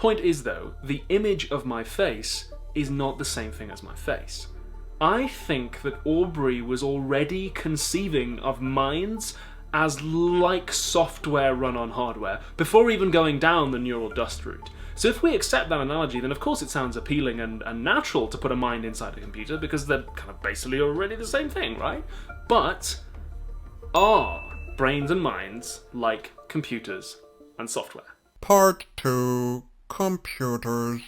Point is though, the image of my face is not the same thing as my face. I think that Aubrey was already conceiving of minds as like software run on hardware before even going down the neural dust route. So if we accept that analogy, then of course it sounds appealing and natural to put a mind inside a computer because they're kind of basically already the same thing, right? But are brains and minds like computers and software? Part 2. Computers.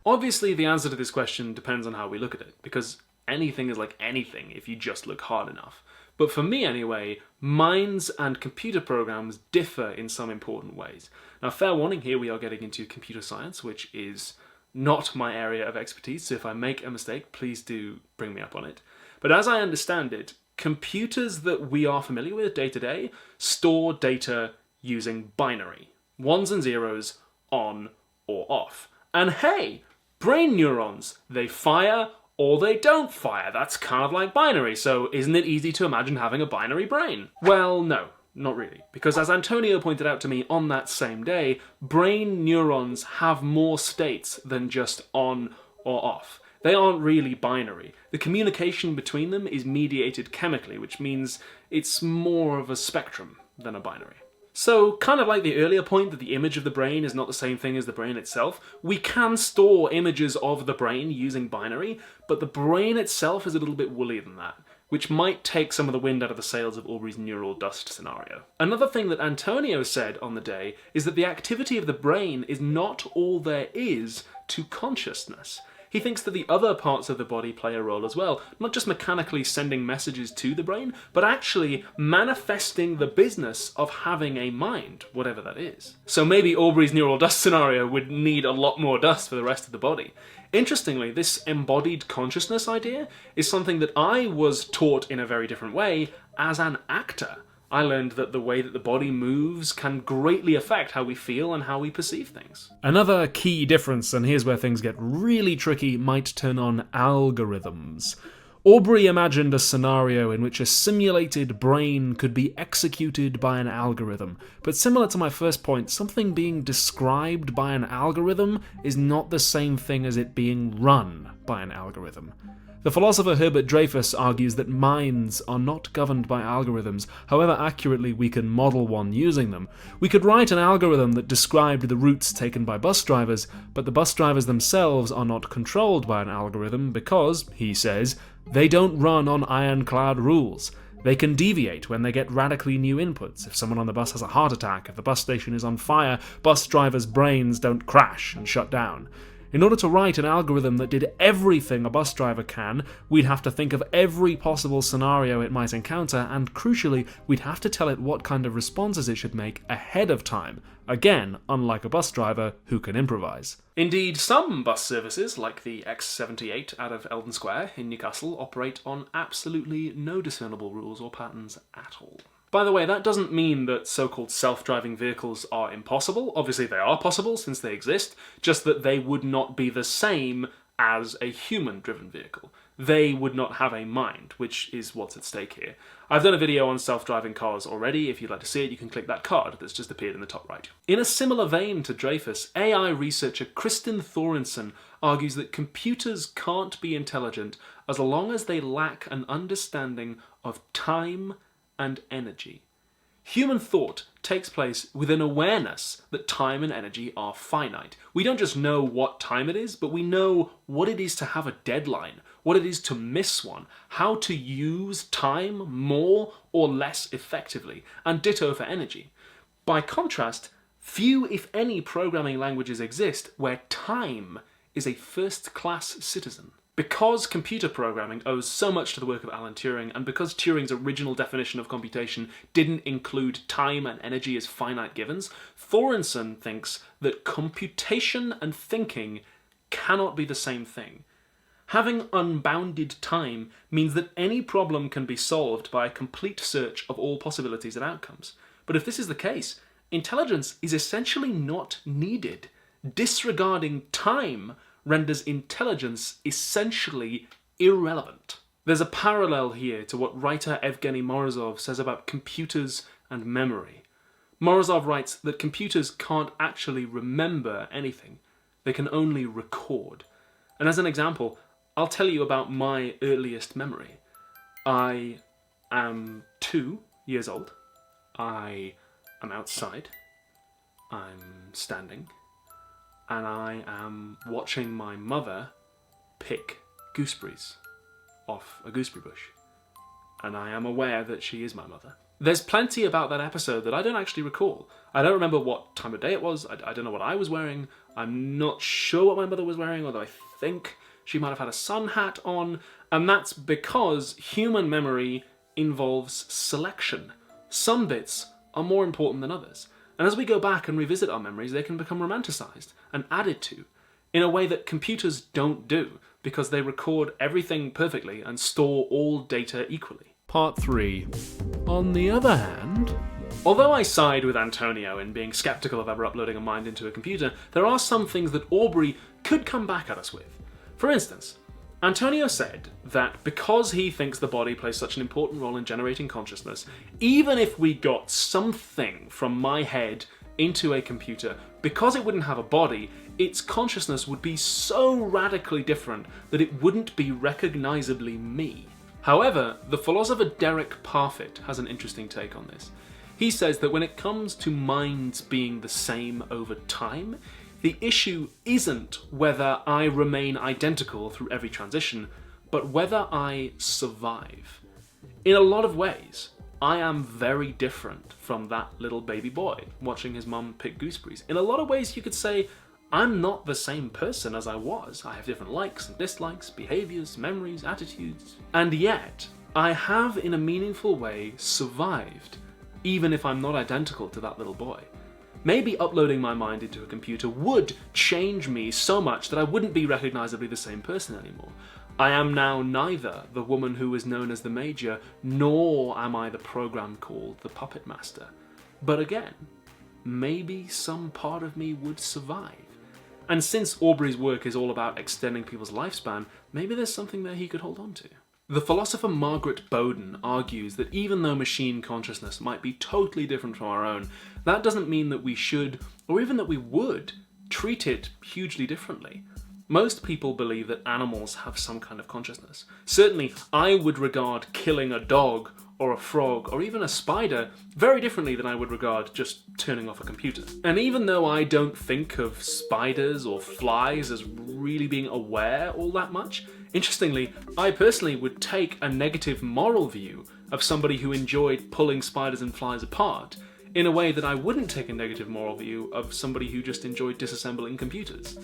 Obviously the answer to this question depends on how we look at it, because anything is like anything if you just look hard enough. But for me anyway, minds and computer programs differ in some important ways. Now, fair warning, here we are getting into computer science, which is not my area of expertise, so if I make a mistake, please do bring me up on it. But as I understand it, computers that we are familiar with day to day store data using binary. Ones and zeros, on or off. And hey, brain neurons, they fire or they don't fire. That's kind of like binary, so isn't it easy to imagine having a binary brain? Well, no, not really. Because as Antonio pointed out to me on that same day, brain neurons have more states than just on or off. They aren't really binary. The communication between them is mediated chemically, which means it's more of a spectrum than a binary. So, kind of like the earlier point that the image of the brain is not the same thing as the brain itself, we can store images of the brain using binary, but the brain itself is a little bit woollier than that, which might take some of the wind out of the sails of Aubrey's neural dust scenario. Another thing that Antonio said on the day is that the activity of the brain is not all there is to consciousness. He thinks that the other parts of the body play a role as well, not just mechanically sending messages to the brain, but actually manifesting the business of having a mind, whatever that is. So maybe Aubrey's neural dust scenario would need a lot more dust for the rest of the body. Interestingly, this embodied consciousness idea is something that I was taught in a very different way as an actor. I learned that the way that the body moves can greatly affect how we feel and how we perceive things. Another key difference, and here's where things get really tricky, might turn on algorithms. Aubrey imagined a scenario in which a simulated brain could be executed by an algorithm, but similar to my first point, something being described by an algorithm is not the same thing as it being run by an algorithm. The philosopher Herbert Dreyfus argues that minds are not governed by algorithms, however accurately we can model one using them. We could write an algorithm that described the routes taken by bus drivers, but the bus drivers themselves are not controlled by an algorithm because, he says, they don't run on ironclad rules. They can deviate when they get radically new inputs. If someone on the bus has a heart attack, if the bus station is on fire, bus drivers' brains don't crash and shut down. In order to write an algorithm that did everything a bus driver can, we'd have to think of every possible scenario it might encounter, and crucially, we'd have to tell it what kind of responses it should make ahead of time. Again, unlike a bus driver who can improvise. Indeed, some bus services, like the X78 out of Eldon Square in Newcastle, operate on absolutely no discernible rules or patterns at all. By the way, that doesn't mean that so-called self-driving vehicles are impossible. Obviously they are possible since they exist, just that they would not be the same as a human-driven vehicle. They would not have a mind, which is what's at stake here. I've done a video on self-driving cars already. If you'd like to see it, you can click that card that's just appeared in the top right. In a similar vein to Dreyfus, AI researcher Kristen Thorenson argues that computers can't be intelligent as long as they lack an understanding of time and energy. Human thought takes place with an awareness that time and energy are finite. We don't just know what time it is, but we know what it is to have a deadline, what it is to miss one, how to use time more or less effectively, and ditto for energy. By contrast, few, if any, programming languages exist where time is a first-class citizen. Because computer programming owes so much to the work of Alan Turing, and because Turing's original definition of computation didn't include time and energy as finite givens, Thorenson thinks that computation and thinking cannot be the same thing. Having unbounded time means that any problem can be solved by a complete search of all possibilities and outcomes. But if this is the case, intelligence is essentially not needed. Disregarding time renders intelligence essentially irrelevant. There's a parallel here to what writer Evgeny Morozov says about computers and memory. Morozov writes that computers can't actually remember anything. They can only record. And as an example, I'll tell you about my earliest memory. I am 2 years old. I am outside. I'm standing. And I am watching my mother pick gooseberries off a gooseberry bush. And I am aware that she is my mother. There's plenty about that episode that I don't actually recall. I don't remember what time of day it was. I don't know what I was wearing. I'm not sure what my mother was wearing, although I think she might have had a sun hat on. And that's because human memory involves selection. Some bits are more important than others. And as we go back and revisit our memories, they can become romanticized and added to in a way that computers don't do, because they record everything perfectly and store all data equally. Part 3. On the other hand, although I side with Antonio in being skeptical of ever uploading a mind into a computer, there are some things that Aubrey could come back at us with. For instance, Antonio said that because he thinks the body plays such an important role in generating consciousness, even if we got something from my head into a computer, because it wouldn't have a body, its consciousness would be so radically different that it wouldn't be recognizably me. However, the philosopher Derek Parfit has an interesting take on this. He says that when it comes to minds being the same over time, the issue isn't whether I remain identical through every transition, but whether I survive. In a lot of ways, I am very different from that little baby boy watching his mum pick gooseberries. In a lot of ways, you could say I'm not the same person as I was. I have different likes and dislikes, behaviors, memories, attitudes. And yet, I have in a meaningful way survived, even if I'm not identical to that little boy. Maybe uploading my mind into a computer would change me so much that I wouldn't be recognizably the same person anymore. I am now neither the woman who is known as the Major, nor am I the program called the Puppet Master. But again, maybe some part of me would survive. And since Aubrey's work is all about extending people's lifespan, maybe there's something there he could hold on to. The philosopher Margaret Bowden argues that even though machine consciousness might be totally different from our own, that doesn't mean that we should, or even that we would, treat it hugely differently. Most people believe that animals have some kind of consciousness. Certainly, I would regard killing a dog or a frog or even a spider very differently than I would regard just turning off a computer. And even though I don't think of spiders or flies as really being aware all that much, interestingly, I personally would take a negative moral view of somebody who enjoyed pulling spiders and flies apart in a way that I wouldn't take a negative moral view of somebody who just enjoyed disassembling computers.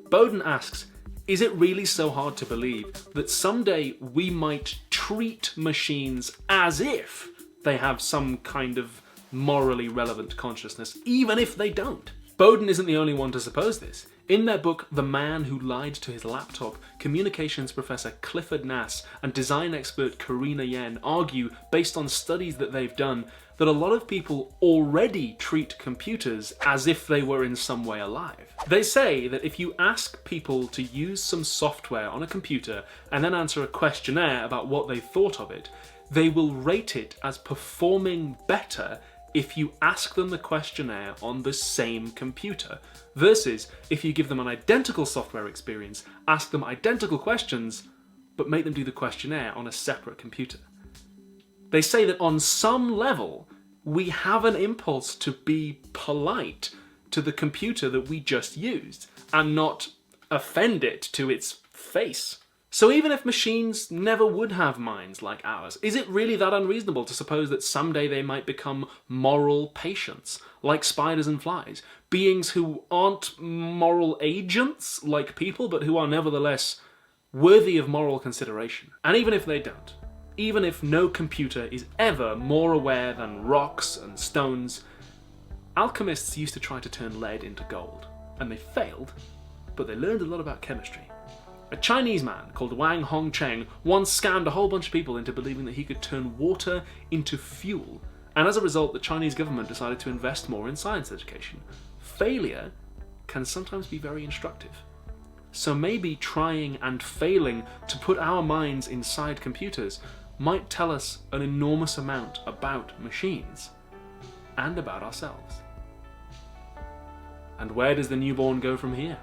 Bowden asks, is it really so hard to believe that someday we might treat machines as if they have some kind of morally relevant consciousness, even if they don't? Bowden isn't the only one to suppose this. In their book, The Man Who Lied to His Laptop, communications professor Clifford Nass and design expert Karina Yen argue, based on studies that they've done, that a lot of people already treat computers as if they were in some way alive. They say that if you ask people to use some software on a computer and then answer a questionnaire about what they thought of it, they will rate it as performing better if you ask them the questionnaire on the same computer, versus if you give them an identical software experience, ask them identical questions, but make them do the questionnaire on a separate computer. They say that on some level, we have an impulse to be polite to the computer that we just used, and not offend it to its face. So even if machines never would have minds like ours, is it really that unreasonable to suppose that someday they might become moral patients, like spiders and flies, beings who aren't moral agents like people, but who are nevertheless worthy of moral consideration? And even if they don't, even if no computer is ever more aware than rocks and stones, alchemists used to try to turn lead into gold, and they failed, but they learned a lot about chemistry. A Chinese man called Wang Hongcheng once scammed a whole bunch of people into believing that he could turn water into fuel, and as a result the Chinese government decided to invest more in science education. Failure can sometimes be very instructive. So maybe trying and failing to put our minds inside computers might tell us an enormous amount about machines and about ourselves. And where does the newborn go from here?